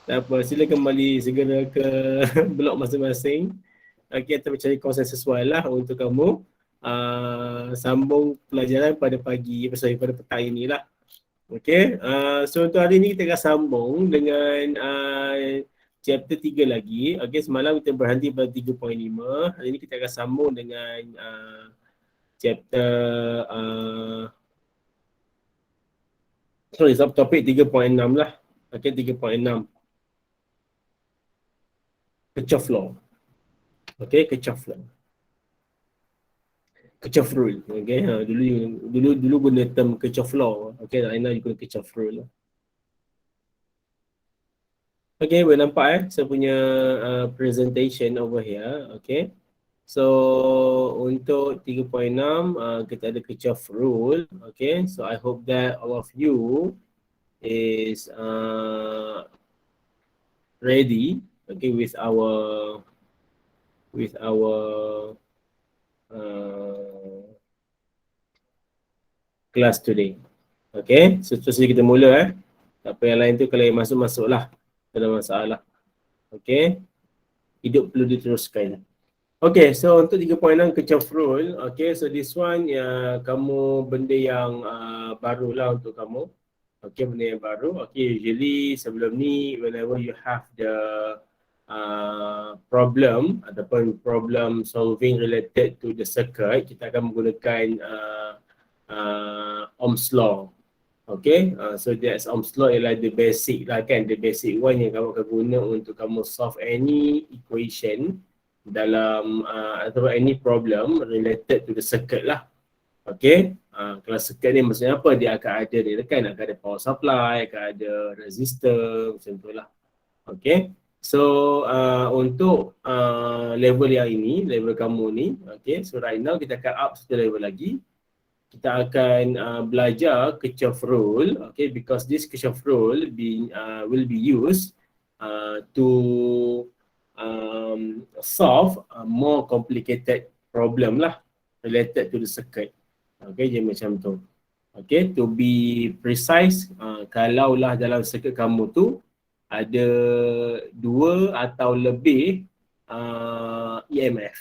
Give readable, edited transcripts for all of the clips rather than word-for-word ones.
Tak apa, sila kembali segera ke blog masing-masing. Kita mencari kawasan sesuai lah untuk kamu sambung pelajaran pada pada petang inilah. Okay, so untuk hari ni kita akan sambung dengan chapter 3 lagi. Okay, semalam kita berhenti pada 3.5. Hari ni kita akan sambung dengan chapter topik 3.6 lah. Okay, 3.6. Kirchhoff law. Okay, Kirchhoff law. Kirchhoff rule. Okay, dulu guna term Kirchhoff law. Okay, right now you guna Kirchhoff rule. Okay, boleh nampak saya punya presentation over here. Okay, so untuk 3.6 kita ada Kirchhoff rule. Okay, so I hope that all of you is ready. Okay, with our class today. Okay, so terus kita mula Tak apa yang lain tu kalau yang masuk-masuklah. Tak ada masalah. Okay, hidup perlu diteruskan. Okay, so untuk 3.6 Kirchhoff rule. Okay, so this one kamu benda yang baru lah untuk kamu. Okay, benda yang baru. Okay, usually sebelum ni whenever you have the problem ataupun problem solving related to the circuit, kita akan menggunakan Ohm's law. Okay, so that's Ohm's law ialah the basic lah kan, the basic one yang kamu akan guna untuk kamu solve any equation dalam atau any problem related to the circuit lah. Okay, kalau circuit ni maksudnya apa, dia akan ada dia kan, akan ada power supply, akan ada resistor macam tu lah. Okay, so untuk level yang ini, level kamu ni, okay, so right now kita akan up satu level lagi. Kita akan belajar Kirchhoff rule, okay, because this Kirchhoff rule will be used to solve a more complicated problem lah related to the circuit. Okay, jadi macam tu. Okay, to be precise, kalaulah dalam circuit kamu tu ada dua atau lebih EMF.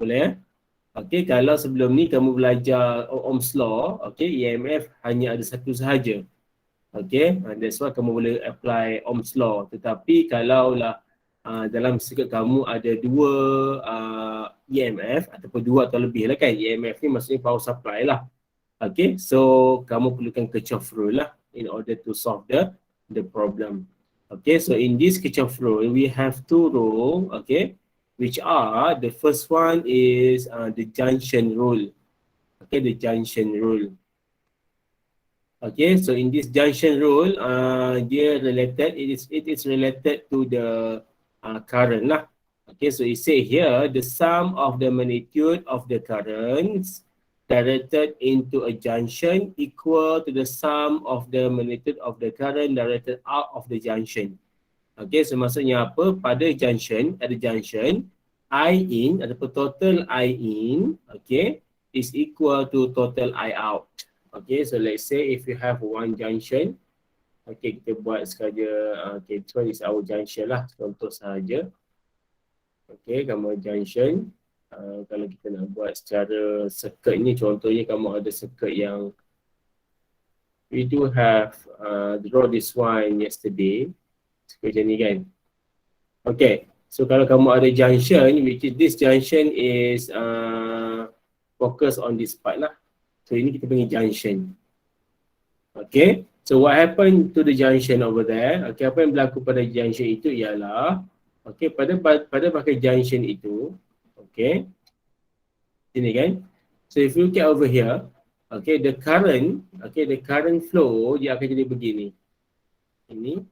Boleh Okay, kalau sebelum ni kamu belajar Ohm's law, okay, EMF hanya ada satu sahaja. Okay, that's why kamu boleh apply Ohm's law. Tetapi kalaulah dalam circuit kamu ada dua EMF ataupun dua atau lebih lah kan, EMF ni maksudnya power supply lah. Okay, so kamu perlukan Kirchhoff rule lah in order to solve the problem. Okay, so in this Kirchhoff rule, we have two rules, okay, which are, the first one is the junction rule. Okay, the junction rule. Okay, so in this junction rule, dia related, it is related to the current lah. Okay, so it say here, the sum of the magnitude of the currents directed into a junction equal to the sum of the magnitude of the current directed out of the junction. Okay, so maksudnya apa? Pada junction, ada junction, I in ataupun total I in, okay, is equal to total I out. Okay, so let's say if you have one junction, okay, kita buat sekadar, okay, this one is our junction lah, contoh sahaja. Okay, gambar junction. Kalau kita nak buat secara circuit ni, contohnya kamu ada circuit yang we do have draw this one yesterday. Macam ni kan. Okay, so kalau kamu ada junction, which is this junction is focus on this part lah. So ini kita panggil junction. Okay, so what happened to the junction over there? Okay, apa yang berlaku pada junction itu ialah, okay, pada pakai junction itu, okay, sini kan. So if you look at over here, okay, the current flow dia akan jadi begini. Ini.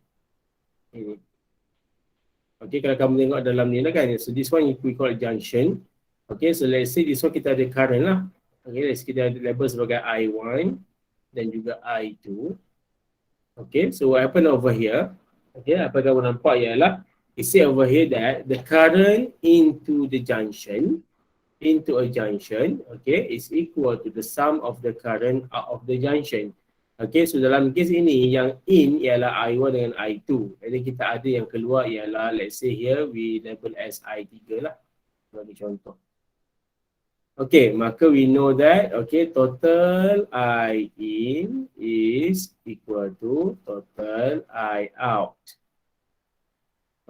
Okay, kalau kamu tengok dalam ni lah kan, so this one we call junction. Okay, so let's say this one kita ada current lah. Okay, let's kita ada label sebagai I1 dan juga I2. Okay, so what happen over here? Okay, apa kamu nampak ialah, it say over here that the current into a junction, okay, is equal to the sum of the current out of the junction. Okay, so dalam kes ini yang in ialah I1 dengan I2. Jadi kita ada yang keluar ialah, let's say here we label as I3 lah. Bagi contoh. Okay, maka we know that, okay, total I in is equal to total I out.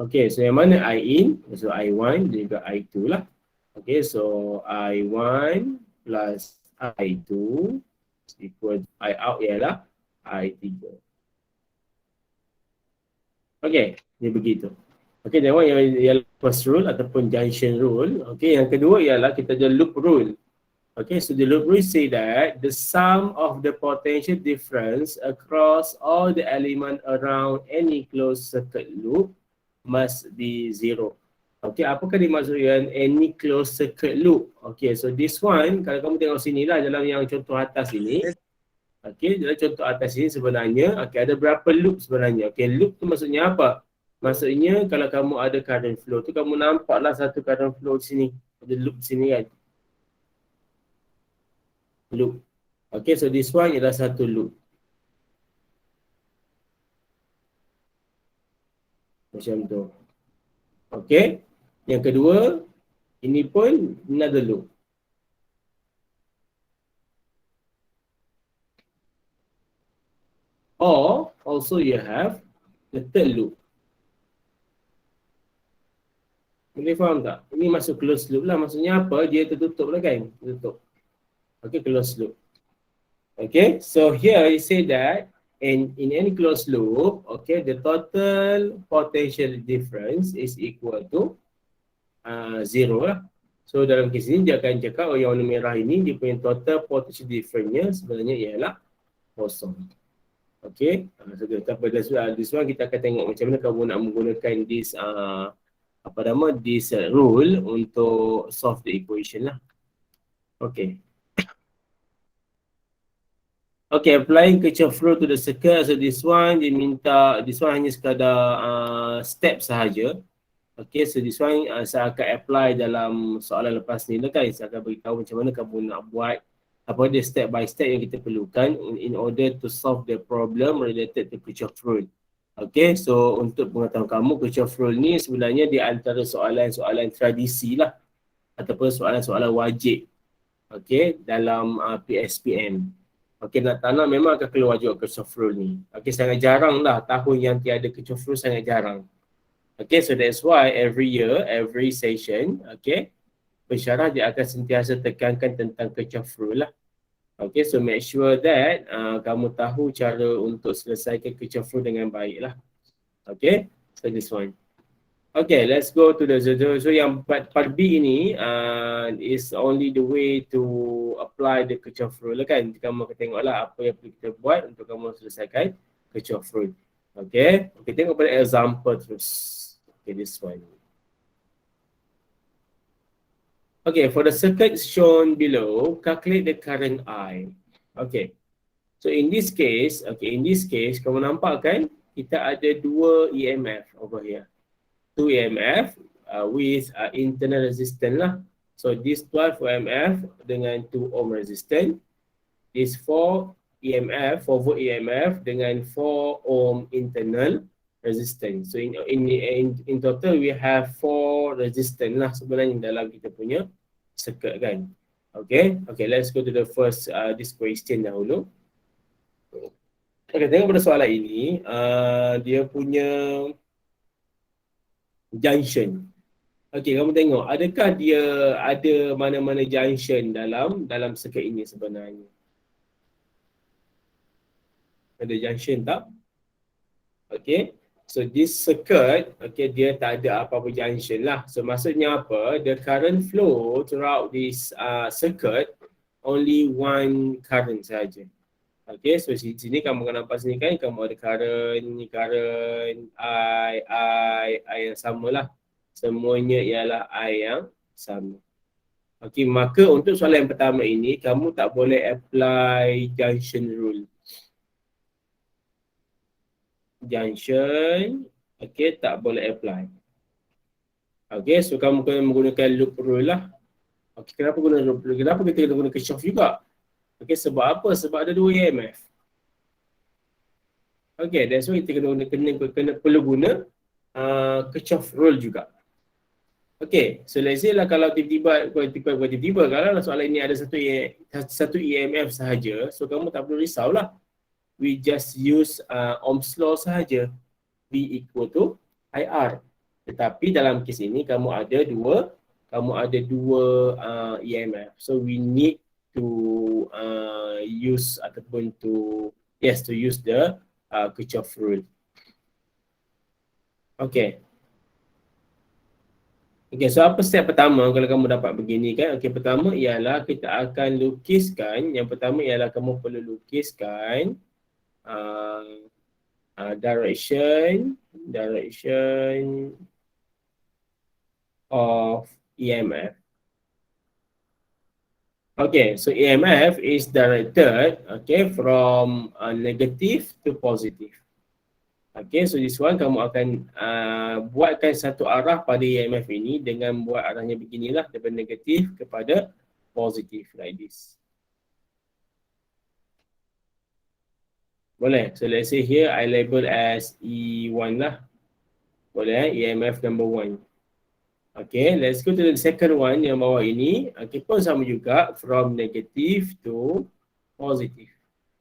Okay, so yang mana I in? So I1 dan juga I2 lah. Okay, so I1 plus I2 is equal to I out ialah I3. Okay, dia begitu. Okay, that one ialah first rule ataupun junction rule. Okay, yang kedua ialah kita ada loop rule. Okay, so the loop rule say that the sum of the potential difference across all the element around any closed circuit loop must be zero. Okay, apakah dimaksudkan any closed circuit loop? Okay, so this one, kalau kamu tengok sini lah dalam yang contoh atas ini. Okay, dalam contoh atas ini sebenarnya, okay, ada berapa loop sebenarnya. Okay, loop tu maksudnya apa? Maksudnya kalau kamu ada current flow tu, kamu nampaklah satu current flow di sini. Ada loop di sini kan. Loop. Okay, so this one ialah satu loop. Macam tu. Okay. Yang kedua, ini pun another loop. Or also you have the third loop. Boleh faham tak? Ini masuk closed loop lah. Maksudnya apa? Dia tertutup lah kan? Tertutup. Okay, closed loop. Okay, so here you say that in any closed loop, okay, the total potential difference is equal to zero lah. So dalam kes ini dia akan cakap, oh yang warna merah ini dia punya total potential difference-nya sebenarnya ialah kosong. Okay, so this one kita akan tengok macam mana kamu nak menggunakan this this rule untuk solve the equation lah. Okay. Okay, applying Kirchhoff rule to the circuit. So this one dia minta, this one hanya sekadar step sahaja. Okay, so this one saya akan apply dalam soalan lepas ni lah kan. Saya akan beritahu macam mana kamu nak buat apa dia step by step yang kita perlukan in order to solve the problem related to Kirchhoff rule. Okay, so untuk pengetahuan kamu, Kirchhoff rule ni sebenarnya di antara soalan-soalan tradisi lah ataupun soalan-soalan wajib. Okay, dalam PSPM. Okay, nak tanam memang akan keluar juga Kirchhoff rule ni. Okay, sangat jarang lah tahun yang tiada Kirchhoff rule, sangat jarang. Okay, so that's why every year, every session, okay, pensyarah dia akan sentiasa tekankan tentang Kirchhoff rule lah. Okay, so make sure that kamu tahu cara untuk selesaikan Kirchhoff rule dengan baik lah. Okay, so this one. Okay, let's go to the so yang part B ini is only the way to apply the Kirchhoff rule lah kan. Kamu akan tengoklah apa yang perlu kita buat untuk kamu selesaikan Kirchhoff rule. Okay, okay, tengok pada example terus. Okay, this one. Okay, for the circuit shown below, calculate the current I. Okay, so in this case, kamu nampak kan, kita ada dua EMF over here. Two EMF with internal resistance lah. So this 12 EMF dengan 2 ohm resistance. This 4 EMF, 4 volt EMF dengan 4 ohm internal resistance. So in total we have 4 resistance lah sebenarnya dalam kita punya circuit kan. Okay, okay, let's go to the first this question dahulu. Okay, tengok pada soalan ini, dia punya junction. Okay, kamu tengok, adakah dia ada mana-mana junction dalam circuit ini sebenarnya? Ada junction tak? Okay. So this circuit, okay, dia tak ada apa-apa junction lah. So maksudnya apa? The current flow throughout this circuit only one current saja. Okay, so sini kamu akan nampak sini kan, kamu ada current, I yang sama lah. Semuanya ialah I yang sama. Okay, maka untuk soalan yang pertama ini, kamu tak boleh apply junction rule. Junction, okay, tak boleh apply. Okay, so kamu kena menggunakan loop rule lah. Okay, kenapa guna loop rule? Kenapa kita kena guna Kirchhoff juga? Okay, sebab apa? Sebab ada dua EMF. Okay, that's why kita kena perlu guna Kirchhoff rule juga. Okay, so let's say lah kalau tiba-tiba kalau soalan ini ada satu EMF sahaja, so kamu tak perlu risau lah. We just use Ohm's law sahaja. V equal to IR. Tetapi dalam kes ini kamu ada dua EMF. So we need to use ataupun to use the Kirchhoff rule. Okay. Okay, so apa step pertama kalau kamu dapat begini kan? Okay, pertama ialah kita akan lukiskan. Yang pertama ialah kamu perlu lukiskan direction of EMF. Okay, so EMF is directed from negative to positive. Okay, so this one kamu akan buatkan satu arah pada EMF ini dengan buat arahnya beginilah, daripada negatif kepada positif, like this. Boleh? So let's say here I label as E1 lah. Boleh? EMF number 1. Okay, let's go to the second one yang bawah ini. Okay, pun sama juga, from negative to positive.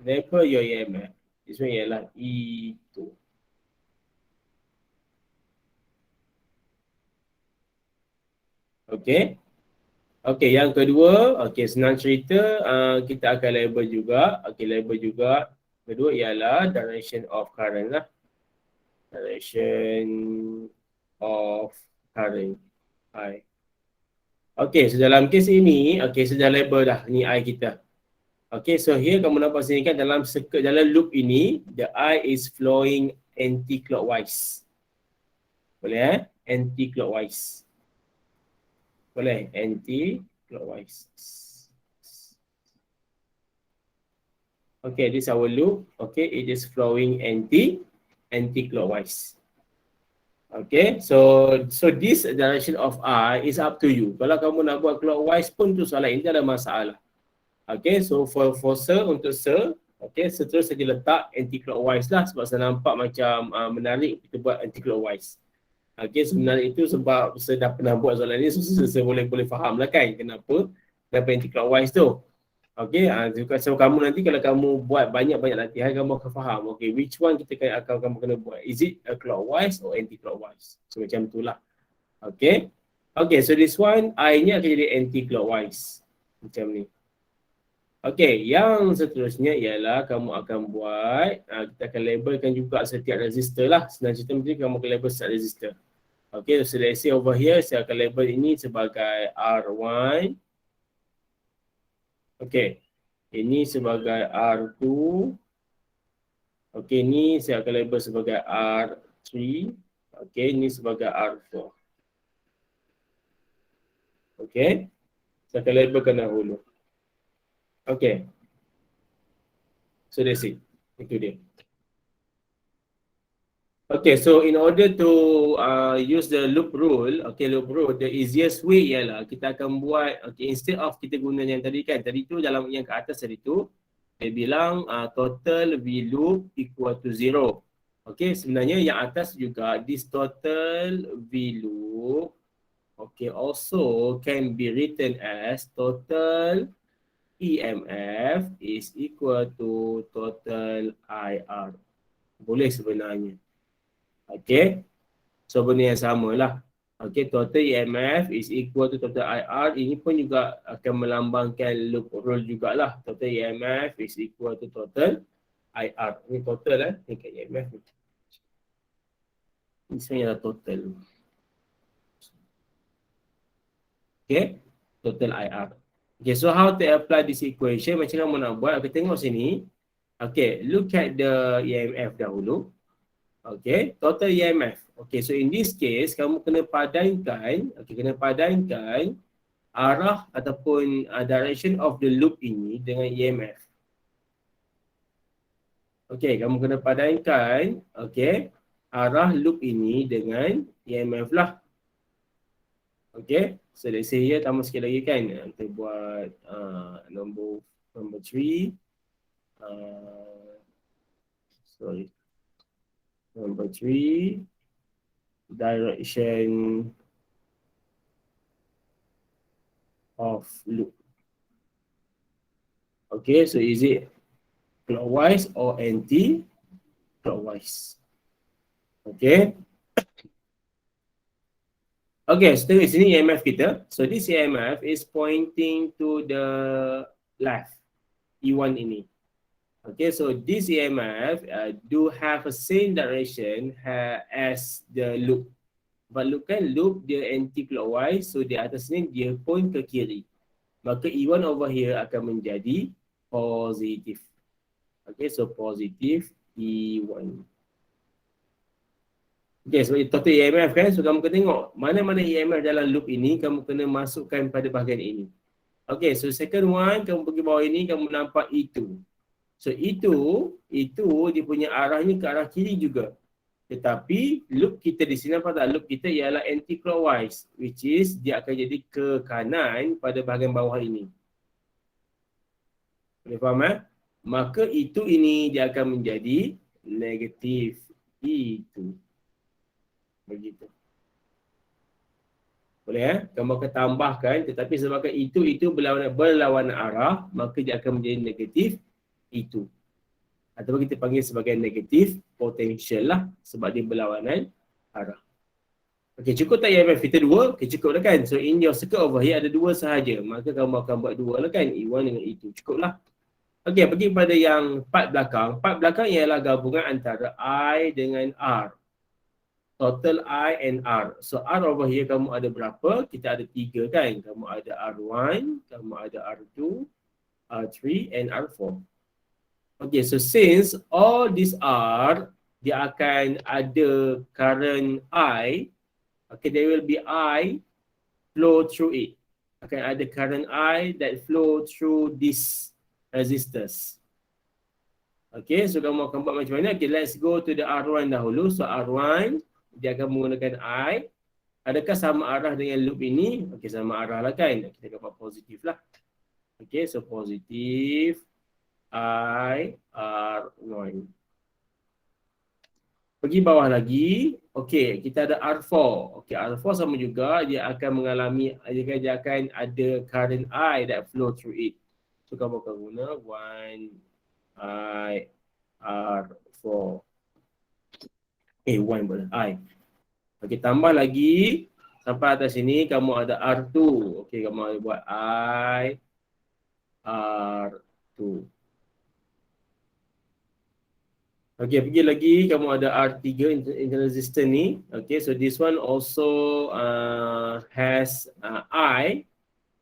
Label your EMF. This one ialah E2. Okay. Okay, yang kedua, okay, senang cerita, kita akan label juga. Okay, label juga. Kedua ialah direction of current lah. Direction of current. I. Okay, so dalam kes ini, okay, sudah label dah ni I kita. Okay, so here kamu nampak sini kan dalam loop ini, the I is flowing anti-clockwise. Boleh anti-clockwise. Boleh, anti-clockwise. Okay, this is our loop. Okay, it is flowing anti-clockwise. Okay, so this direction of I is up to you. Kalau kamu nak buat clockwise pun tu soalan ini tak ada masalah. Okay, so for untuk okay, terus saja letak anti-clockwise lah sebab saya nampak macam menarik kita buat anti-clockwise. Okay, sebenarnya itu sebab saya dah pernah buat soalan ni, so saya boleh faham lah kan kenapa anti-clockwise tu. Okay, so kamu nanti kalau kamu buat banyak-banyak latihan, kamu akan faham, okay, which one kamu kena buat. Is it a clockwise or anti-clockwise? So macam itulah. Okay. Okay, so this one, I-nya akan jadi anti-clockwise. Macam ni. Okay, yang seterusnya ialah kamu akan buat, kita akan labelkan juga setiap resistor lah. Senang cerita macam ni, kamu akan label setiap resistor. Okay, so let's say over here, saya akan label ini sebagai R1. Okay, ini sebagai R2. Okay, ini saya akan label sebagai R3. Okay, ini sebagai R4. Okay, saya akan labelkan dahulu. Okay, so that's it. Itu dia. Okay, so in order to use the loop rule, the easiest way ialah kita akan buat, okay, instead of kita guna yang tadi kan, tadi tu dalam yang ke atas tadi tu, dia bilang total V loop equal to 0. Okay, sebenarnya yang atas juga, this total V loop, okay, also can be written as total EMF is equal to total IR. Boleh sebenarnya. Okay, so benda yang sama lah. Okay, total EMF is equal to total IR. Ini pun juga akan melambangkan loop rule jugalah. Total EMF is equal to total IR. Ini total ini kat EMF ni. Ini sebenarnya total. Okay, total IR. Okay, so how to apply this equation? Macam kamu nak buat, kita tengok sini. Okay, look at the EMF dahulu. Okay, total EMF. Okay, so in this case, kamu kena padankan, arah ataupun direction of the loop ini dengan EMF. Okay, kamu kena padankan, okay, arah loop ini dengan EMF lah. Okay, so let's say here, tambah sikit lagi kan, kita buat number 3. Sorry. Number 3, direction of loop. Okay, so is it clockwise or anti-clockwise? Okay. Okay, so tengok sini EMF kita. So this EMF is pointing to the left, E1 ini. Okay, so this EMF do have a same direction as the loop. But look kan, loop dia anti-clockwise, so di atas ni dia point ke kiri. Maka E1 over here akan menjadi positif. Okay, so positif E1. Okay, sebab total EMF kan, so kamu kena tengok mana-mana EMF dalam loop ini, kamu kena masukkan pada bahagian ini. Okay, so second one, kamu pergi bawah ini, kamu nampak E2. So itu dia punya arahnya ke arah kiri juga. Tetapi loop kita di sini, nampak tak? Loop kita ialah anti-clockwise, which is dia akan jadi ke kanan pada bahagian bawah ini. Boleh faham Maka itu ini dia akan menjadi negatif E2. Begitu. Boleh kamu akan tambahkan, tetapi sebabkan itu berlawanan arah, maka dia akan menjadi negatif itu. Ataupun kita panggil sebagai negatif potential lah, sebab dia berlawanan arah. Okey, cukup tak EMF kita 2? Okey, cukup lah kan. So in your circuit over here ada 2 sahaja, maka kamu akan buat 2 lah kan, E1 dengan E2. Cukup lah. Okey, pergi pada yang part belakang. Part belakang ialah gabungan antara I dengan R. Total I and R. So R over here kamu ada berapa? Kita ada 3 kan? Kamu ada R1, kamu ada R2, R3 and R4. Okay, so since all these R, dia akan ada current I. Okay, there will be I flow through it. Akan ada current I that flow through this resistors. Okay, so kamu akan buat macam mana? Okay, let's go to the R1 dahulu. So R1, dia akan menggunakan I. Adakah sama arah dengan loop ini? Okey, sama arah lah kan. Kita akan buat positif lah. Okey, so positif I R1. Pergi bawah lagi. Okey, kita ada R4. Okey, R4 sama juga. Dia akan mengalami, dia akan ada current I that flow through it. So kamu akan guna 1 I R4. 1 boleh, I. Okey, tambah lagi sampai atas sini kamu ada R2. Okey, kamu ada buat I R2. Okey, pergi lagi kamu ada R3 internal resistor ni. Okey, so this one also has I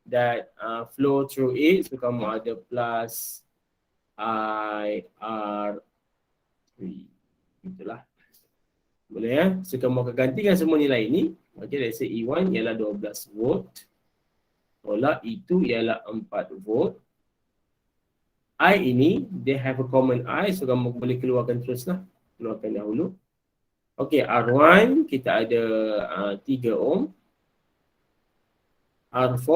that flow through it. So kamu ada plus I R3. Itulah. Boleh So kamu akan gantikan semua nilai ini. Okay, let's say E1 ialah 12 volt. Tolak E2 ialah 4 volt. I ini, they have a common I. So kamu boleh keluarkan teruslah. Keluarkan dahulu. Okay, R1 kita ada 3 ohm. R4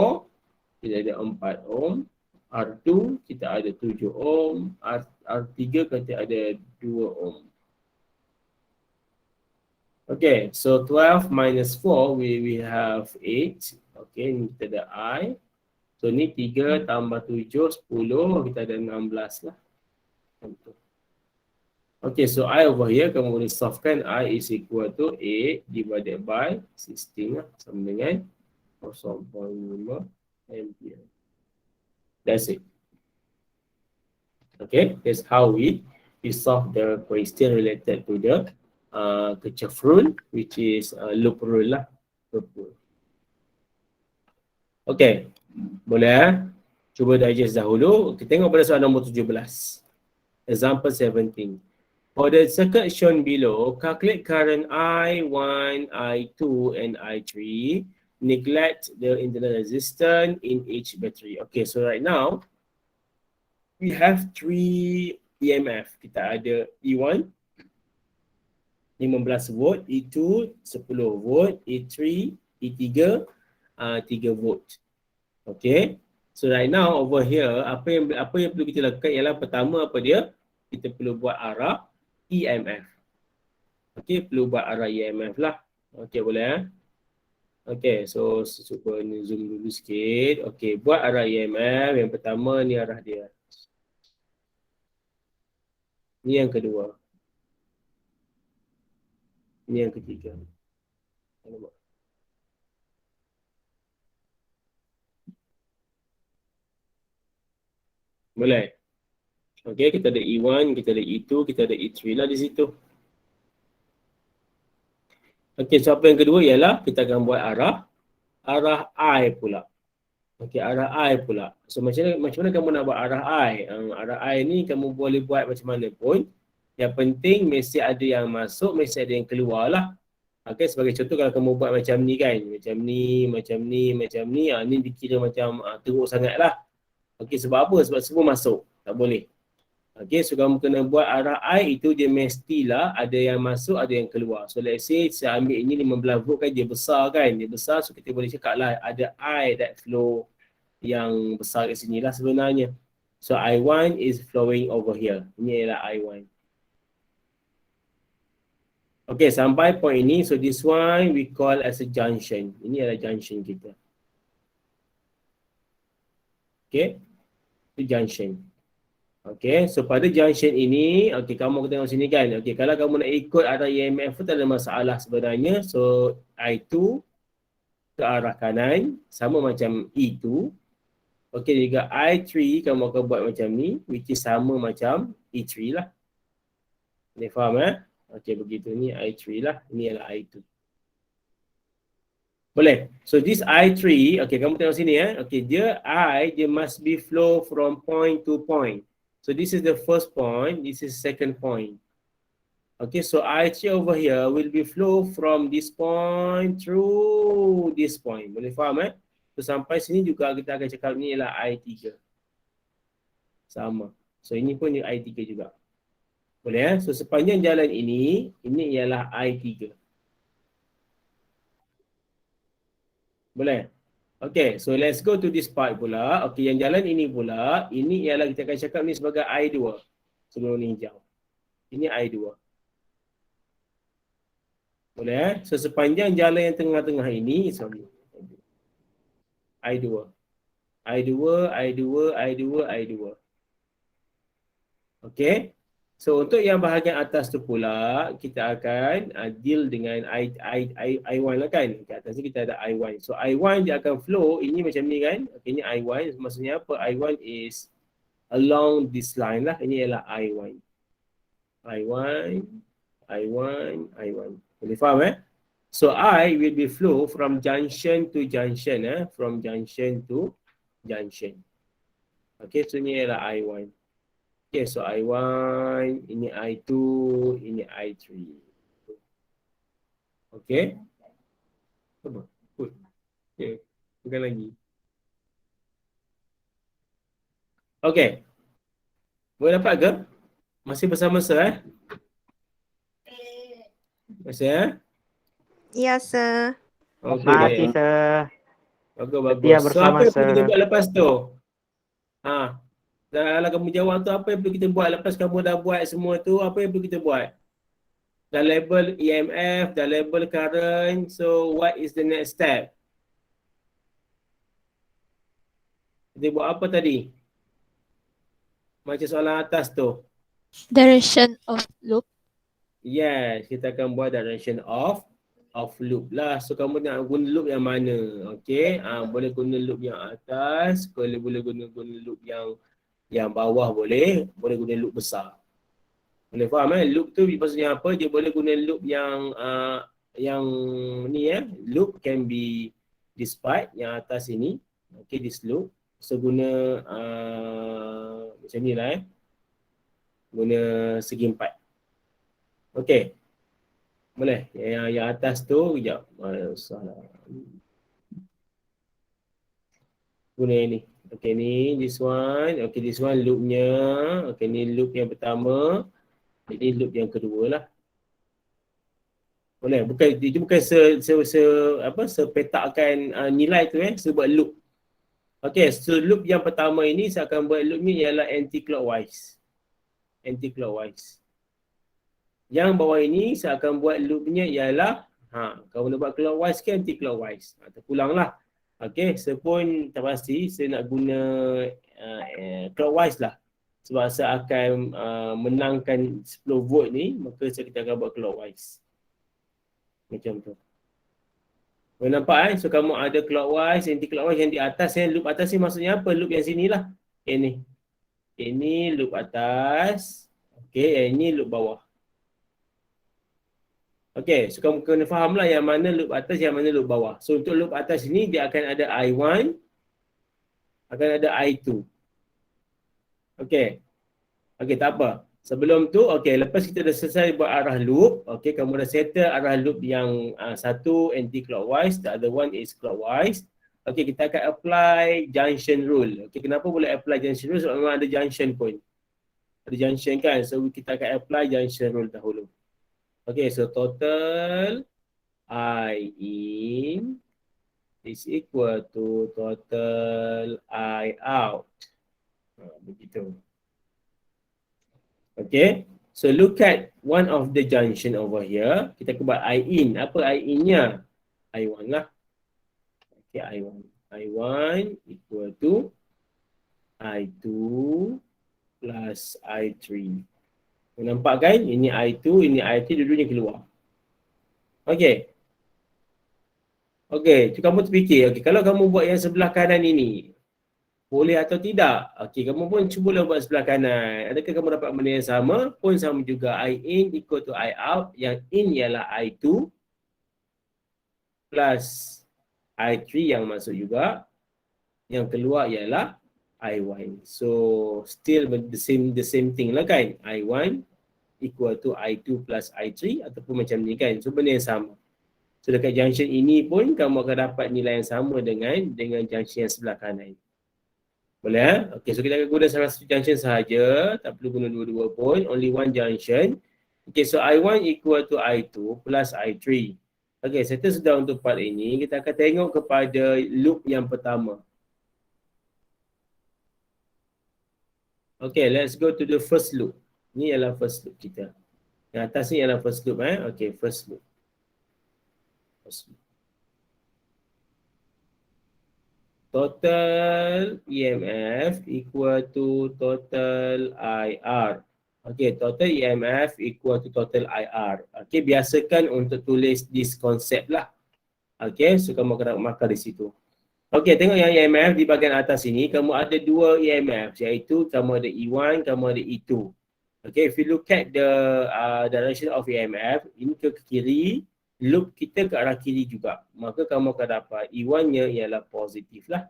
kita ada 4 ohm. R2 kita ada 7 ohm. R3 kita ada 2 ohm. Okay, so 12 minus 4, we have 8. Okay, ni kita ada I. So ni 3 tambah 7, 10. Kita ada 16 lah. Okay, so I over here, kamu boleh solvekan. I is equal to 8 divided by 16 lah. Sama dengan 0.5 ampere. That's it. Okay, that's how we solve the question related to the Kirchhoff rule, which is loop rule lah. Loop rule. Okay, boleh cuba digest dahulu. Kita tengok pada soalan nombor 17. Example 17. For the circuit shown below, calculate current I1, I2 and I3. Neglect the internal resistance in each battery. Okay, so right now, we have 3 EMF. Kita ada E1, 15 volt, E2 10 volt, E3 E3 3 volt. Okay. So right now over here apa yang perlu kita lakukan ialah pertama apa dia? Kita perlu buat arah EMF. Okey, perlu buat arah EMF lah. Okey, boleh Okey, so cuba ni zoom dulu sikit. Okey, buat arah EMF. Yang pertama ni arah dia. Ni yang kedua. Ni yang ketiga. Boleh? Okey, kita ada E1, kita ada E2, kita ada E3 lah di situ. Okey, so apa yang kedua ialah kita akan buat arah I pula. Okey, arah I pula. So macam mana kamu nak buat arah I? Arah I ni kamu boleh buat macam mana pun. Yang penting mesti ada yang masuk, mesti ada yang keluar lah. Okey, sebagai contoh kalau kamu buat macam ni kan. Macam ni, macam ni, macam ni. Ni dikira macam teruk sangat lah. Okey, sebab apa? Sebab semua masuk. Tak boleh. Okey, so kamu kena buat arah I itu dia mestilah ada yang masuk, ada yang keluar. So let's say saya ambil ini 15 volt kan, dia besar kan. Dia besar, so kita boleh cakap lah ada I that flow yang besar kat sini lah sebenarnya. So I1 is flowing over here. Ini adalah I1. Okay, sampai point ini. So this one we call as a junction. Ini adalah junction kita. Okay, itu junction. Okay, so pada junction ini, okay, kamu tengok sini kan. Okay, kalau kamu nak ikut arah EMF tu tak ada masalah sebenarnya. So I2 ke arah kanan, sama macam E2. Okay, juga I3 kamu akan buat macam ni, which is sama macam E3 lah. Ni faham Okay, begitu ni I3 lah. Ini adalah I2. Boleh. So this I3, okay, kamu tengok sini Okay, dia must be flow from point to point. So this is the first point, this is second point. Okay, so I3 over here will be flow from this point through this point. Boleh faham So sampai sini juga kita akan cakap ni ialah I3. Sama. So ini pun I3 juga. Boleh So sepanjang jalan ini ialah I3. Boleh? Okay, so let's go to this part pula. Okay, yang jalan ini pula, ini ialah kita akan cakap ni sebagai I2. Sebelum ni hijau. Ini I2. Boleh So sepanjang jalan yang tengah-tengah ini, sorry. I2. I2, I2, I2, I2. Okay. So untuk yang bahagian atas tu pula, kita akan deal dengan I1 lah kan. Di atas ni kita ada I1. So I1 dia akan flow, ini macam ni kan. Okay, ini I1. Maksudnya apa? I1 is along this line lah. Ini ialah I1. I1, I1, I1. Boleh faham So I will be flow from junction to junction from junction to junction. Okay, so ini ialah I1. Okay, so I1, ini I2, ini I3. Okay. Apa? Okay, bukan lagi. Okay. Boleh dapat ke? Masih bersama sir Masih Ya, sir. Okay. Masih, sir. Bagus. Setia bersama, so apa yang perlu kita sir. buat lepas tu? Kalau kamu jawab tu, apa yang perlu kita buat lepas kamu dah buat semua tu, apa yang perlu kita buat? Dah label EMF, dah label current, so what is the next step? Kita buat apa tadi? Macam soalan atas tu. Direction of loop. Yes, kita akan buat direction of loop lah. So kamu nak guna loop yang mana? Okay, boleh guna loop yang atas, boleh guna loop yang bawah boleh guna loop besar. Boleh faham Loop tu maksudnya apa? Dia boleh guna loop yang ni loop can be this part yang atas ini. Okay, this loop. So guna macam ni lah guna segi empat. Okay. Boleh. Yang atas tu kejap. Salah. Guna yang ni. Okay, ni this one. Okay, this one loopnya. Okay, ni loop yang pertama. Jadi loop yang kedua lah. Boleh. Itu bukan sepetakan nilai tu saya buat loop. Okay, so loop yang pertama ini saya akan buat loop ni ialah anti-clockwise. Anti-clockwise. Yang bawah ini saya akan buat loopnya ialah kalau nak buat clockwise ke anti-clockwise. Terpulanglah. Okey, saya pun tak pasti saya nak guna clockwise lah. Sebab saya akan menangkan 10 volt ni, maka kita akan buat clockwise. Macam tu. Kau nampak So kamu ada clockwise, anti-clockwise yang di atas. Loop atas ni maksudnya apa? Loop yang sini lah. Ini. Ini loop atas. Okey, ini loop bawah. Okey, so kamu kena faham lah yang mana loop atas, yang mana loop bawah. So untuk loop atas ini dia akan ada I1, akan ada I2. Okey. Okey, tak apa. Sebelum tu, okey, lepas kita dah selesai buat arah loop, okey, kamu dah settle arah loop yang satu anti-clockwise, the other one is clockwise. Okey, kita akan apply junction rule. Okey, kenapa boleh apply junction rule? Sebab memang ada junction pun. Ada junction kan? So kita akan apply junction rule dahulu. Okay, so total I in is equal to total I out. Begitu. Okay, so look at one of the junction over here. Kita buat I in. Apa I in-nya? I1 lah. Okay, I1. I1 equal to I2 plus I3. Nampak kan? Ini I2, ini I3, dua-duanya keluar. Okey. Okey, kamu terfikir, kalau kamu buat yang sebelah kanan ini, boleh atau tidak? Okey, kamu pun cubalah buat sebelah kanan. Adakah kamu dapat benda yang sama? Pun sama juga, I in equal to I out. Yang in ialah I2 plus I3 yang masuk juga. Yang keluar ialah I1. So still the same thing lah kan? I1 equal to I2 plus I3 ataupun macam ni kan? So benda yang sama. So dekat junction ini pun kamu akan dapat nilai yang sama dengan junction yang sebelah kanan. Boleh? Okay, so kita akan guna salah satu junction sahaja. Tak perlu guna dua-dua pun. Only one junction. Okay, so I1 equal to I2 plus I3. Okay, settle sudah untuk part ini. Kita akan tengok kepada loop yang pertama. Okay, let's go to the first loop. Ni ialah first loop kita. Yang atas ni ialah first loop. Okay, first loop. Total EMF equal to total IR. Okay, total EMF equal to total IR. Okay, biasakan untuk tulis this concept lah. Okay, so kamu kena markah di situ. Okay, tengok yang EMF di bahagian atas ini, kamu ada dua EMF, iaitu kamu ada E1, kamu ada E2. Okay, if you look at the direction of EMF, ini ke kiri, loop kita ke arah kiri juga. Maka kamu akan dapat E1-nya ialah positif lah.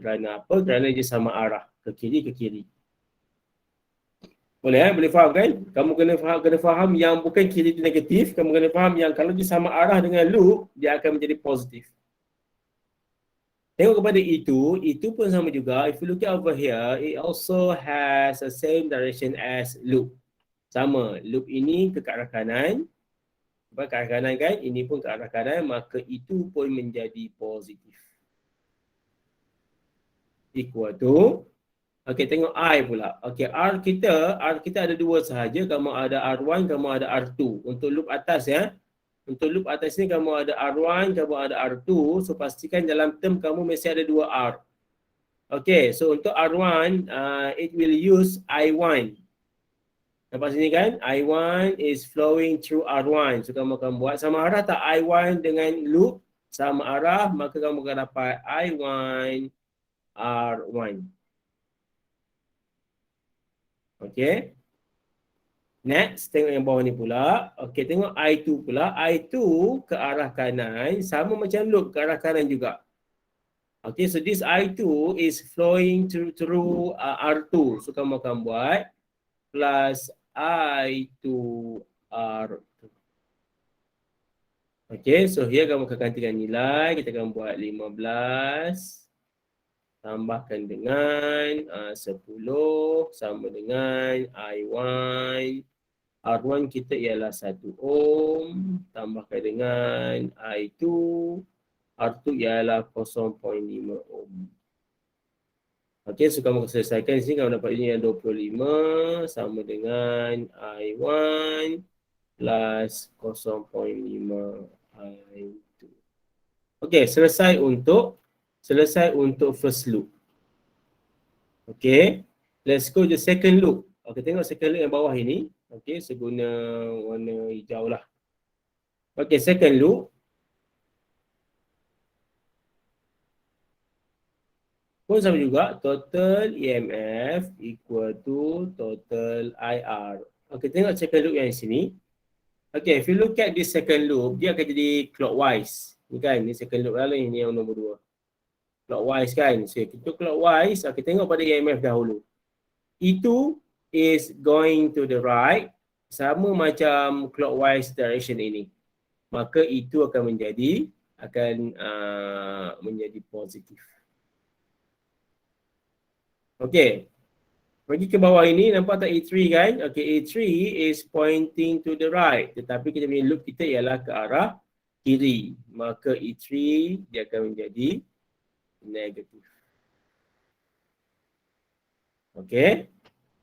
Kerana apa? Kerana dia sama arah, ke kiri. Boleh boleh faham kan? Kamu kena faham yang bukan kiri itu negatif, kamu kena faham yang kalau dia sama arah dengan loop, dia akan menjadi positif. Tengok kepada itu pun sama juga. If you look at over here, it also has the same direction as loop. Sama, loop ini ke arah kanan. Ke arah kanan kan, ini pun ke arah kanan, maka itu pun menjadi positif. Equal to, okay, tengok I pula. Okay, R kita ada dua sahaja. Kamu ada R1, kamu ada R2. Untuk loop atas ya. Untuk loop atas ni kamu ada R1, kamu ada R2. So pastikan dalam term kamu mesti ada dua R. Okay, so untuk R1, it will use I1. Nampak sini kan? I1 is flowing through R1. So kamu akan buat sama arah tak I1 dengan loop? Sama arah, maka kamu akan dapat I1 R1. Okay. Next, tengok yang bawah ni pula. Okay, tengok I2 pula. I2 ke arah kanan, sama macam loop ke arah kanan juga. Okay, so this I2 is flowing through R2. So kamu akan buat plus I2 R2. Okay, so here kamu akan gantikan nilai. Kita akan buat 15. Tambahkan dengan 10 sama dengan I1. R1 kita ialah 1 ohm. Tambahkan dengan I2. R2 ialah 0.5 ohm. Okey, so kamu selesaikan di sini. Kamu dapat ini yang 25 sama dengan I1 plus 0.5 I2. Okay, selesai untuk first loop. Okay, let's go to second loop. Okay, tengok second loop yang bawah ini. Okay, saya guna warna hijau lah. Okay, second loop. Pun sama juga, total EMF equal to total IR. Okay, tengok second loop yang sini. Okay, if you look at this second loop, dia akan jadi clockwise. Ni kan, ni second loop lah ni yang nombor 2. Clockwise kan. So, kita clockwise, okay, tengok pada EMF dahulu. E2 is going to the right, sama macam clockwise direction ini. Maka E2 akan menjadi positif. Okay. Pergi ke bawah ini, nampak tak E3 kan? Okay, E3 is pointing to the right. Tetapi kita punya loop kita ialah ke arah kiri. Maka E3 dia akan menjadi negatif. Okay.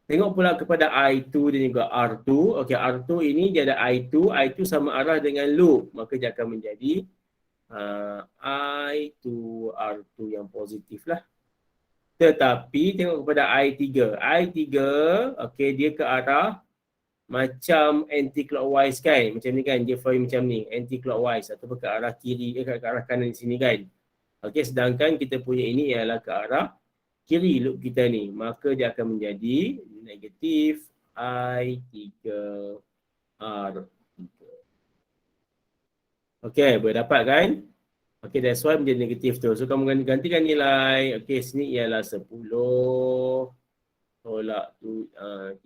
Tengok pula kepada I2 dan juga R2. Okay, R2 ini dia ada I2. I2 sama arah dengan loop. Maka dia akan menjadi I2 R2 yang positif lah. Tetapi tengok kepada I3. I3, okay, dia ke arah macam anti-clockwise kan. Macam ni kan, dia flowing macam ni. Anti-clockwise ataupun ke arah kiri, ke arah kanan di sini kan. Okay, sedangkan kita punya ini ialah ke arah kiri loop kita ni. Maka dia akan menjadi negatif I3 R3. Okay, boleh dapat kan? Okay, that's why menjadi negatif tu. So, kamu gantikan nilai. Okay, sini ialah 10 tolak 3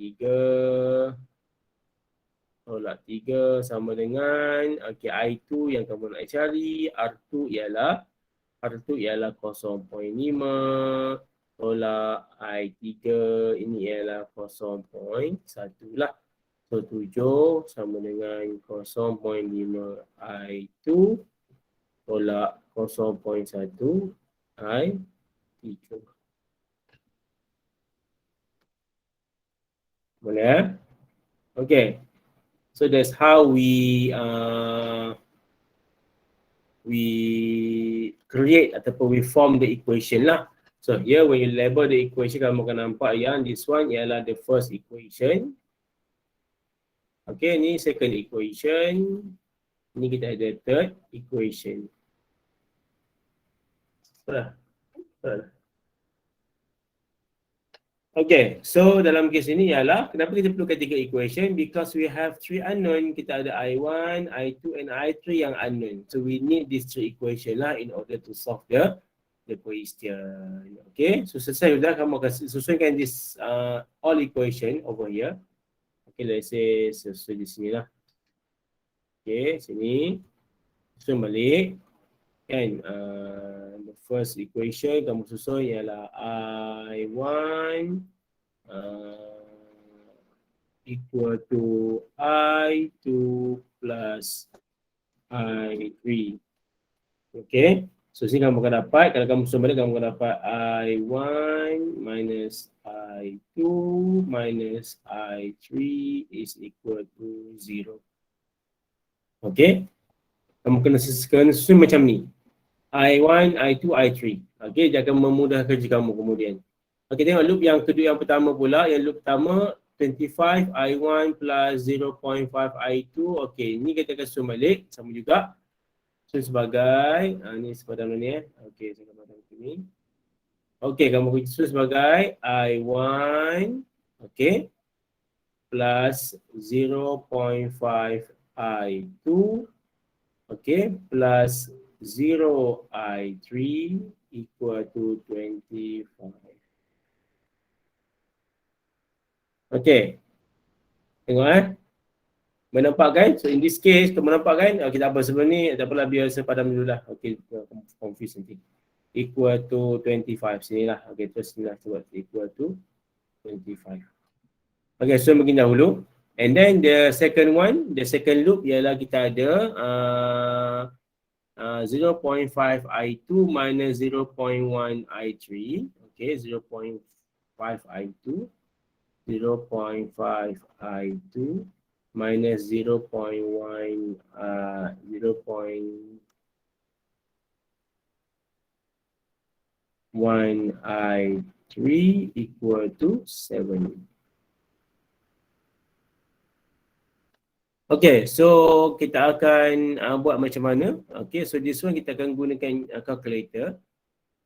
tolak 3 sama dengan okay, I2 yang kamu nak cari. R2 ialah 0.5 tolak I3 ini ialah 0.1 lah. So 7 sama dengan 0.5 I2 tolak 0.1 I3. Boleh? Okay. So that's how we create ataupun we form the equation lah. So here when you label the equation, kamu akan nampak yang this one ialah the first equation. Okay, ni second equation. Ni kita ada third equation. Okay, so dalam kes ini ialah kenapa kita perlukan 3 equation? Because we have 3 unknown. Kita ada I1, I2 and I3 yang unknown. So we need these 3 equation lah in order to solve the question. Okay, so selesai sudah, kamu akan susunkan this all equation over here. Okay, let's say susun di sini lah. Okay, sini susun balik kan. The first equation kamu susun ialah I1 equal to I2 plus I3. Okay, so sini kamu akan dapat, kalau kamu susun balik kamu akan dapat I1 minus I2 minus I3 is equal to 0. Okay, kamu kena susun macam ni. I1, I2, I3. Okay, dia akan memudahkan kerja kamu kemudian. Okay, tengok loop yang kedua, yang pertama pula. Yang loop pertama, 25 I1 plus 0.5 I2. Okay, ni kita akan susun balik. Sama juga. Susun sebagai, ni sepadan ni Okay, saya akan patang sini. Okay, kamu susun sebagai I1, okay, plus 0.5 I2, okay, plus 0 I3 equal to 25. Okay. Tengok Menampak kan? So in this case, kamu nampak kan? Okay, tak apa sebelum ni, tak apalah, biar saya padam dulu lah. Okay, confuse nanti. Equal to 25. Sinilah. Okay, terus sinilah cuba. Equal to 25. Okay, so begini dahulu. And then the second one, the second loop ialah kita ada 0.5 I2 minus 0.1 I3. Okay, 0.5 I2, 0.5 I2, minus 0.1 I3 equal to 7. Okay, so kita akan buat macam mana. Okay, so this one kita akan gunakan calculator.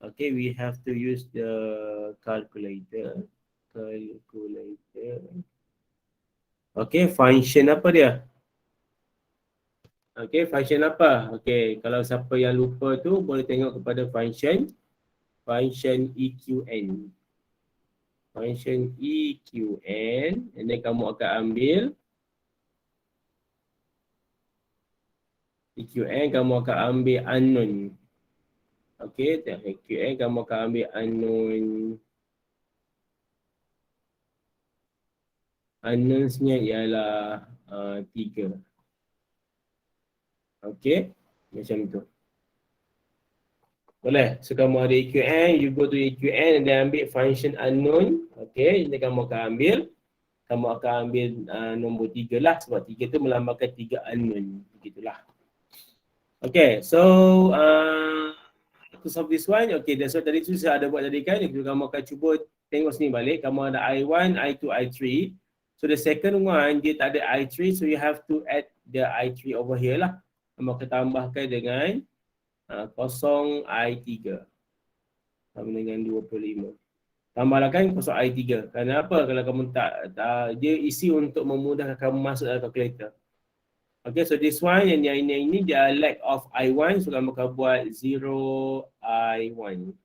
Okay, we have to use the calculator. Okay, function apa dia? Okay, function apa? Okay, kalau siapa yang lupa tu boleh tengok kepada function EQN. Function EQN, and then kamu akan ambil EQN, kamu akan ambil unknown. Okay, EQN kamu akan ambil unknown. Unknowns-nya ialah 3. Okay, macam tu. Boleh. So kamu ada EQN, you go to EQN and then ambil function unknown. Okay, jadi kamu akan ambil nombor 3 lah, sebab 3 tu melambangkan 3 unknown. Begitulah. Okay, so to solve this one, okay, that's what tadi tu saya ada buat tadi kan. Kamu akan cuba tengok sini balik. Kamu ada I1, I2, I3. So the second one, dia tak ada I3, so you have to add the I3 over here lah. Kamu akan tambahkan dengan 0 I3 sama dengan 25. Tambahlah kan 0 I3. Kenapa? Kalau kamu tak dia isi untuk memudahkan kamu masuk dalam calculator. Okay, so this one yang ini dia lack of I1, so kamu akan buat 0 I1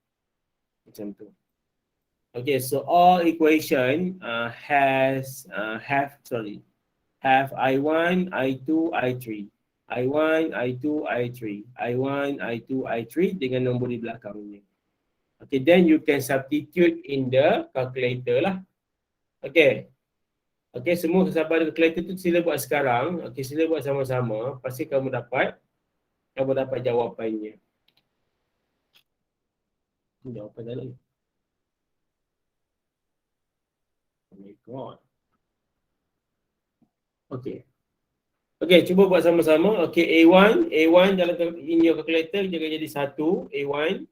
macam tu. Okay, so all equation have I1, I2, I3. I1, I2, I3. I1, I2, I3 dengan nombor di belakangnya. Okay, then you can substitute in the calculator lah. Okay. Okay, semua sahabat calculator tu sila buat sekarang. Okay, sila buat sama-sama. Pasti kamu dapat jawapannya. Jawapan dalam. Oh my god. Okay. Okay, cuba buat sama-sama. Okay, A1 dalam in your calculator dia akan jadi 1, A1.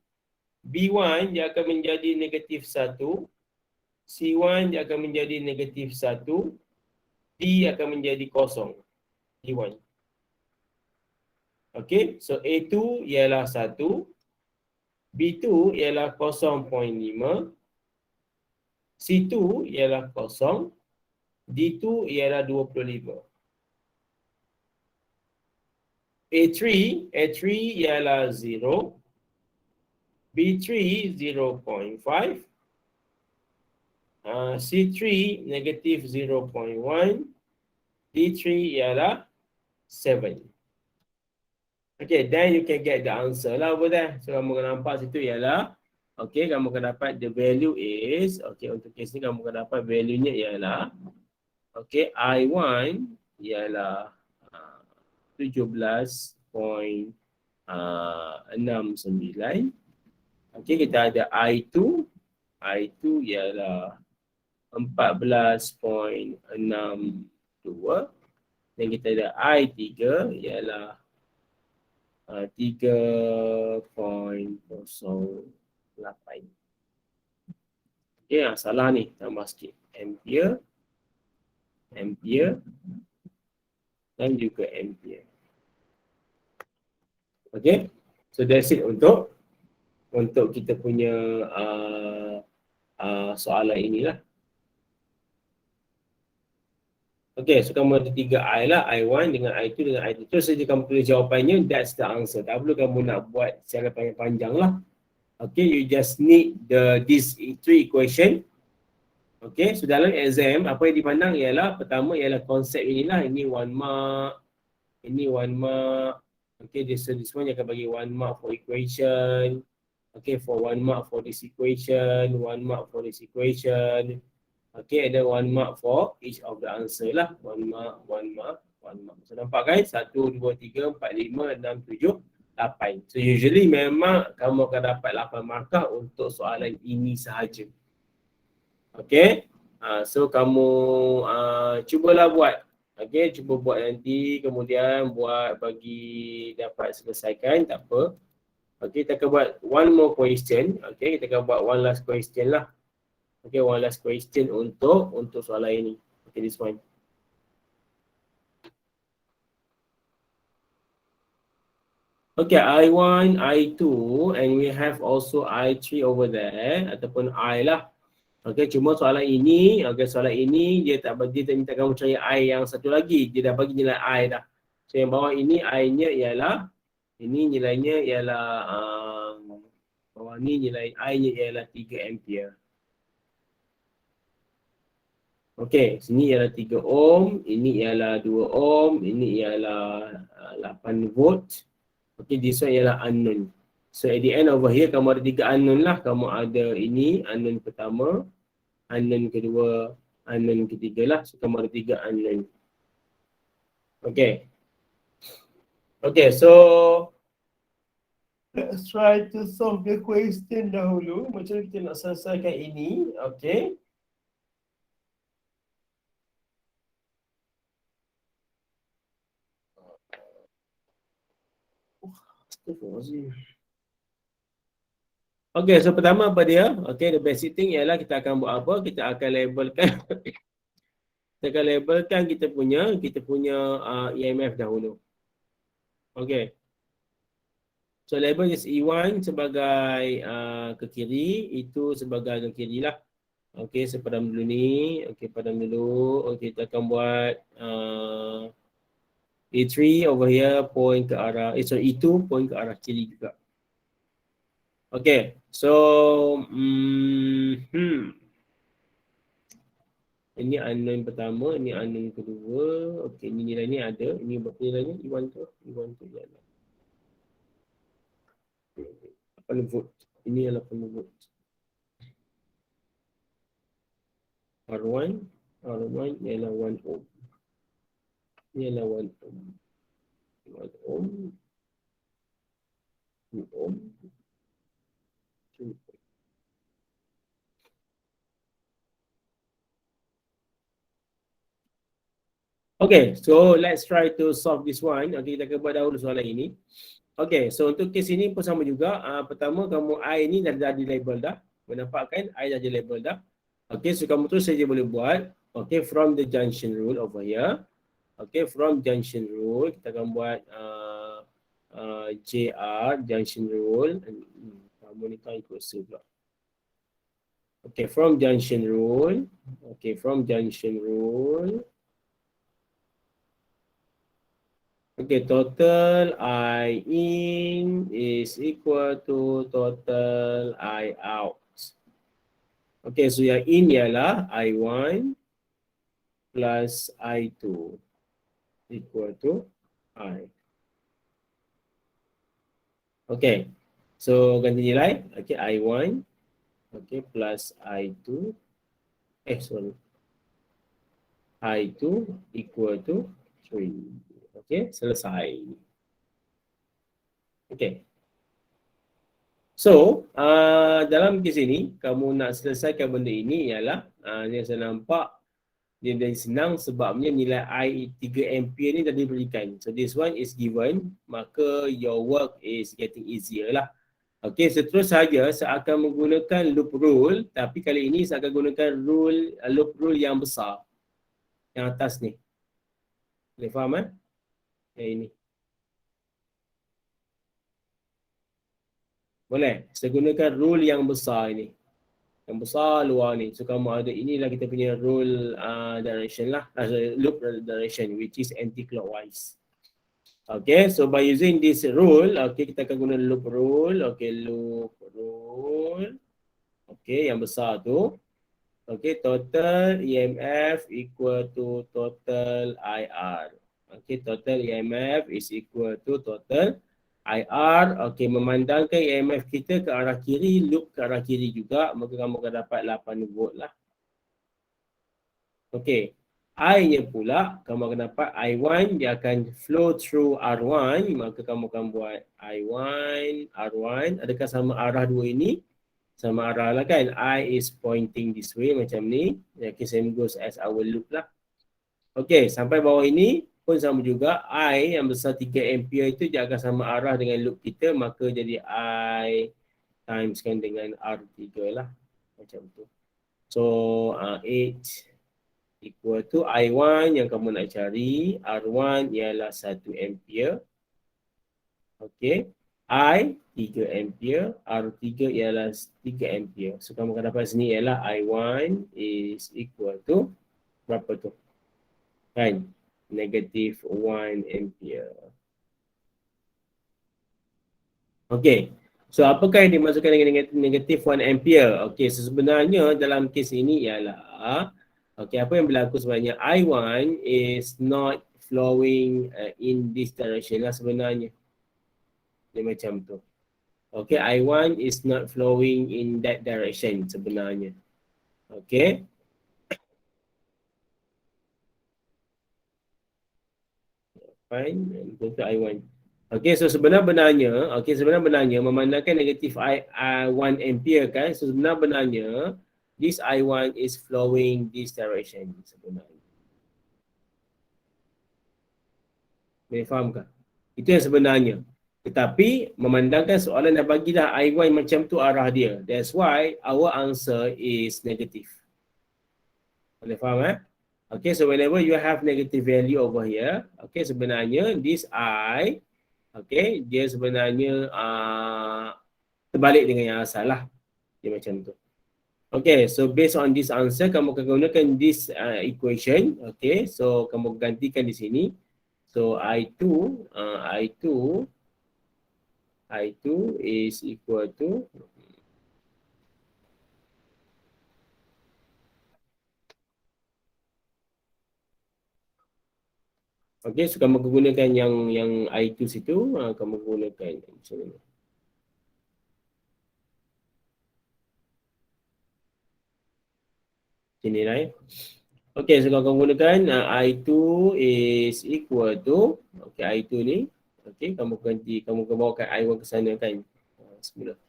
B1 dia akan menjadi negatif 1. C1 dia akan menjadi negatif 1. D akan menjadi kosong. D1. Okay, so A2 ialah 1. B2 ialah 0.5. C2 ialah 0. D2 ialah 25. A3 ialah 0. B3 0.5. C3 negatif 0.1. D3 ialah 7. Okay, then you can get the answer lah over there. So kamu akan nampak situ ialah, okay, kamu akan dapat the value is, okay, untuk case ni kamu akan dapat value-nya ialah, okay, I1 ialah 17.69. Okay, kita ada I2 ialah 14.62 dan kita ada I3 ialah 3.08. Okay, salah ni, tambah sikit. Ampere dan juga ampere. Okay, so that's it untuk kita punya soalan inilah. Okay, so kamu ada 3 I lah, I1 dengan I2 dengan I3. Terus saja kamu tulis jawapannya, that's the answer. Tak perlu kamu nak buat secara panjang-panjang lah. Okay, you just need this 3 equation. Okay, so dalam exam, apa yang dipandang ialah, pertama ialah konsep inilah, ini 1 mark, ini 1 mark. Okay, this one akan bagi 1 mark for equation. Okay, for 1 mark for this equation, 1 mark for this equation. Okay, and then 1 mark for each of the answer lah. 1 mark, 1 mark, 1 mark. So nampak kan? 1, 2, 3, 4, 5, 6, 7, 8. So usually memang kamu akan dapat 8 markah untuk soalan ini sahaja. Okay. So kamu cubalah buat. Okay, cuba buat nanti, kemudian buat bagi dapat selesaikan, tak apa. Okay, kita akan buat one more question. Okay, kita akan buat one last question lah. Okay, one last question untuk soalan ini. Okay, this one. Okay, I1, I2 and we have also I3 over there ataupun I lah. Okay, cuma soalan ini, soalan ini dia tak minta kamu cari I yang satu lagi. Dia dah bagi nilai I dah. So yang bawah ini I-nya ialah, ini nilainya ialah, bawah ni nilai I-nya ialah 3 ampere. Okay, sini ialah 3 ohm, ini ialah 2 ohm, ini ialah 8 volt. Okay, this one ialah unknown. So at the end over here kamu ada 3 unknown lah. Kamu ada ini unknown pertama, unknown kedua, unknown ketiga lah. So kamu ada 3 unknown. Okay. Okay, so let's try to solve the question dahulu. Macam kita nak selesaikan ini. Okay. Okay, so pertama apa dia? Okay, the basic thing ialah kita akan buat apa? Kita akan labelkan kita punya EMF dahulu. Okay. So label is E1 sebagai ke kiri, itu sebagai ke kiri lah. Okay, so padam dulu ni. Okay, padam dulu. Okay, kita akan buat E3 over here point ke arah, E2 point ke arah kiri juga. Okay, so ini unknown pertama, ini unknown kedua. Okay, ini nilai ni ada. Ini berapa nilainya? E1 tu ialah 8 volt. Ini adalah 8 volt. R1 ialah 1 ohm. Ini adalah 1 ohm. 1 ohm. 2 ohm. 2 ohm. Okay, so let's try to solve this one. Okay, kita akan buat dahulu soalan ini. Okay, so untuk kes ini pun sama juga. Pertama, kamu I ni dah di label dah. Menampakkan I dah di label dah. Okay, so kamu terus saja boleh buat. Okay, from the junction rule over here. Okay, from junction rule, kita akan buat JR, junction rule. Kamu ni kan ikut pula. Okay, from junction rule. Okay, from junction rule. Okay, total I in is equal to total I out. Okay, so yang in ialah I1 plus I2 equal to I. Okay, so ganti nilai. Okay, I1 okay, plus I2. I2 equal to 3. Okay, selesai. Okay. So, dalam kes ini, kamu nak selesaikan benda ini ialah, yang saya nampak, dia dah senang sebabnya nilai I 3 ampere ni dah diberikan. So, this one is given, maka your work is getting easier lah. Okay, seterus saja saya akan menggunakan loop rule, tapi kali ini saya akan gunakan loop rule yang besar. Yang atas ni. Boleh faham kan? Ini. Boleh. Saya gunakan rule yang besar ini. Yang besar luar ni. So kamu ada, inilah kita punya rule direction lah. Loop direction which is anti-clockwise. Okay, so by using this rule, okay, kita akan guna loop rule. Okay, loop rule. Okay, yang besar tu. Okay, total EMF equal to total IR. Okay, total EMF is equal to total IR. Okay, memandangkan EMF kita ke arah kiri, loop ke arah kiri juga, maka kamu akan dapat 8 volt lah. Okay, I-nya pula, kamu akan dapat I1, dia akan flow through R1, maka kamu akan buat I1, R1, adakah sama arah dua ini? Sama arah lah kan, I is pointing this way macam ni. Okay, same goes as our loop lah. Okey, sampai bawah ini pun sama juga. I yang besar 3 ampere itu dia akan sama arah dengan loop kita, maka jadi I timeskan dengan R3 lah. Macam tu. So, 8 equal to I1 yang kamu nak cari. R1 ialah 1 ampere. Okey. I 3 ampere. R3 ialah 3 ampere. So, kamu akan dapat sini ialah I1 is equal to berapa tu? Kan? Negative 1 ampere. Okey. So, apakah yang dimaksudkan dengan negative 1 ampere? Okey, so sebenarnya dalam kes ini ialah okey, apa yang berlaku sebenarnya I1 is not flowing in this direction lah sebenarnya. Dia macam tu. Okey, I1 is not flowing in that direction sebenarnya. Okey. Fine, equal to I1. Okey, so sebenarnya memandangkan negatif I1 ampere kan, so sebenarnya this I1 is flowing this direction sebenarnya. Boleh fahamkah? Itu yang sebenarnya. Tetapi memandangkan soalan dah bagilah I1 macam tu arah dia. That's why our answer is negative. Boleh faham Okay, so whenever you have negative value over here, okay, sebenarnya this I, okay, dia sebenarnya terbalik dengan yang asal lah. Dia macam tu. Okay, so based on this answer, kamu akan gunakan this equation. Okay, so kamu gantikan di sini. So I2 is equal to okay, so kamu gunakan yang I2 situ, kamu gunakan macam ni. Sini lah ya. Okay, so kamu gunakan I2 is equal to, okay, I2 ni, okay, kamu bawakan I1 ke sana kan. Semula.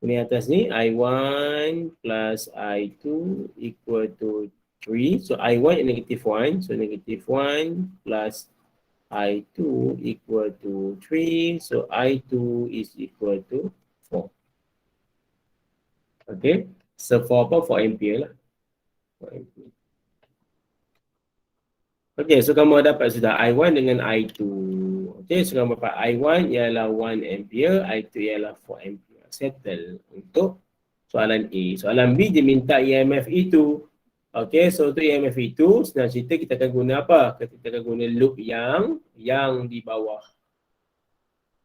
Ini atas ni, I1 plus I2 equal to 3. So I1 is negative 1. So negative 1 plus I2 equal to 3. So I2 is equal to 4. Okay. So 4 ampere lah. 4 ampere. Okay, so kamu dapat sudah I1 dengan I2. Okay, so kamu dapat I1 ialah 1 ampere, I2 ialah 4 ampere. Settle untuk soalan A. Soalan B dia minta EMF itu. Okay, so untuk EMF itu, senang cerita kita akan guna apa? Kita akan guna loop yang di bawah.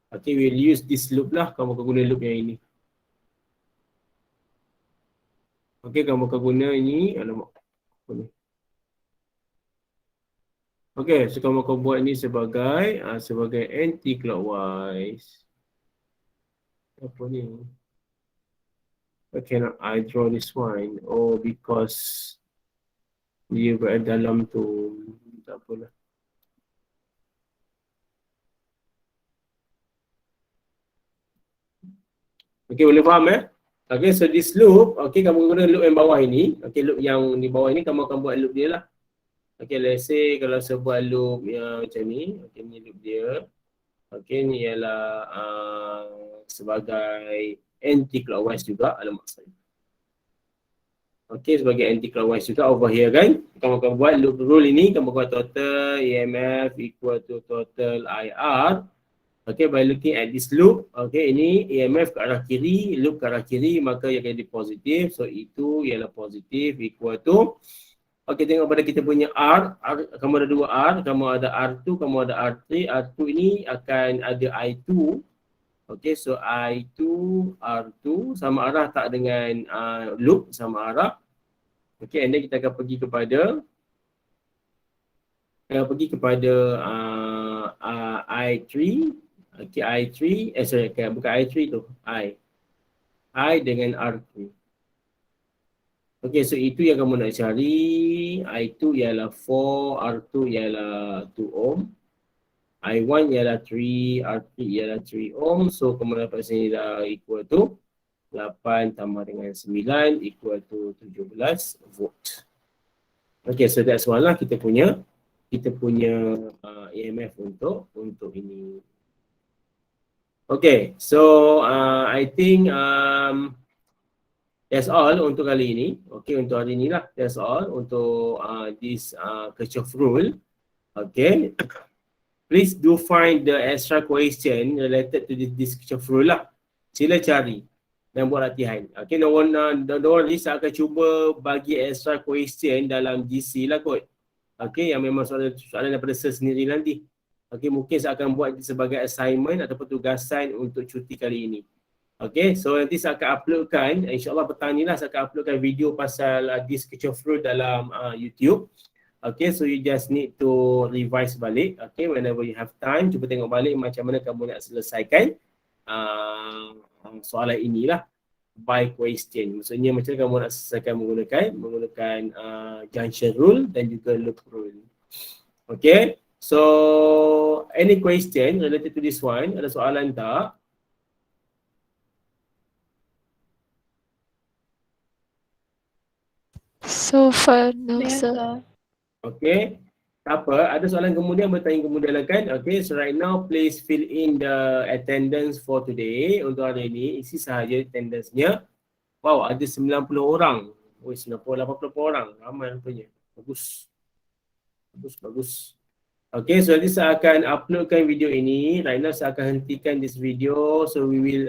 Okay, we'll use this loop lah. Kamu akan guna loop yang ini. Okay, kamu akan guna ini. Alamak. Okay, so kamu akan buat ini sebagai anti-clockwise. Apa ni? Why cannot I draw this one? Oh, because dia berada dalam tu. Tak apalah. Okay, boleh faham Okay, so this loop, okay, kamu guna loop yang bawah ini. Okay, loop yang di bawah ini, kamu akan buat loop dia lah. Okay, let's say kalau saya buat loop yang macam ni. Okay, ni loop dia. Okay, ni ialah sebagai anti-clockwise juga. Alamak saya. Okay, sebagai anti-clockwise juga over here kan. Kamu akan buat loop rule ini. Kamu buat total EMF equal to total IR. Okay, by looking at this loop. Okay, ini EMF ke arah kiri, loop ke arah kiri, maka ia akan jadi positif. So, itu ialah positif equal to. Okay, tengok pada kita punya R, kamu ada dua R, kamu ada R2, kamu ada R3. R2 ini akan ada I2. Okay, so I2, R2 sama arah tak dengan loop, sama arah. Okay, and then kita akan pergi kepada I3. Okay, I3, bukan I3 tu, I dengan R3. Okay, so itu yang kamu nak cari. I2 ialah 4, R2 ialah 2 ohm. I1 ialah 3, R3 ialah 3 ohm. So, kamu dapat sini dah equal to 8 tambah dengan 9 equal to 17 volt. Okay, so that's one lah kita punya AMF untuk ini. Okay, so I think that's all untuk kali ini. Okay, untuk hari ini lah. That's all untuk this Kirchhoff rule. Okay. Please do find the extra question related to this Kirchhoff rule lah. Sila cari dan buat latihan. Okay, no one saya akan cuba bagi extra question dalam GC lah kot. Okay, yang memang soalan daripada saya sendiri nanti. Okay, mungkin saya akan buat sebagai assignment ataupun tugasan untuk cuti kali ini. Okay, so nanti saya akan uploadkan, insyaAllah petang ni lah saya akan uploadkan video pasal this Kirchhoff rule dalam YouTube. Okay, so you just need to revise balik. Okay, whenever you have time, cuba tengok balik macam mana kamu nak selesaikan soalan inilah by question. Maksudnya macam kamu nak selesaikan menggunakan junction rule dan juga loop rule. Okay, so any question related to this one? Ada soalan tak? So far, no, sir. Okay, tak apa, ada soalan kemudian bertanya kemudian lah kan. Okay, so right now please fill in the attendance for today. Untuk hari ini isi sahaja attendance-nya. Wow, ada 90 orang. 90-80 orang, ramai rupanya. Bagus. Okay, so nanti saya akan uploadkan video ini. Right now saya akan hentikan this video, so we will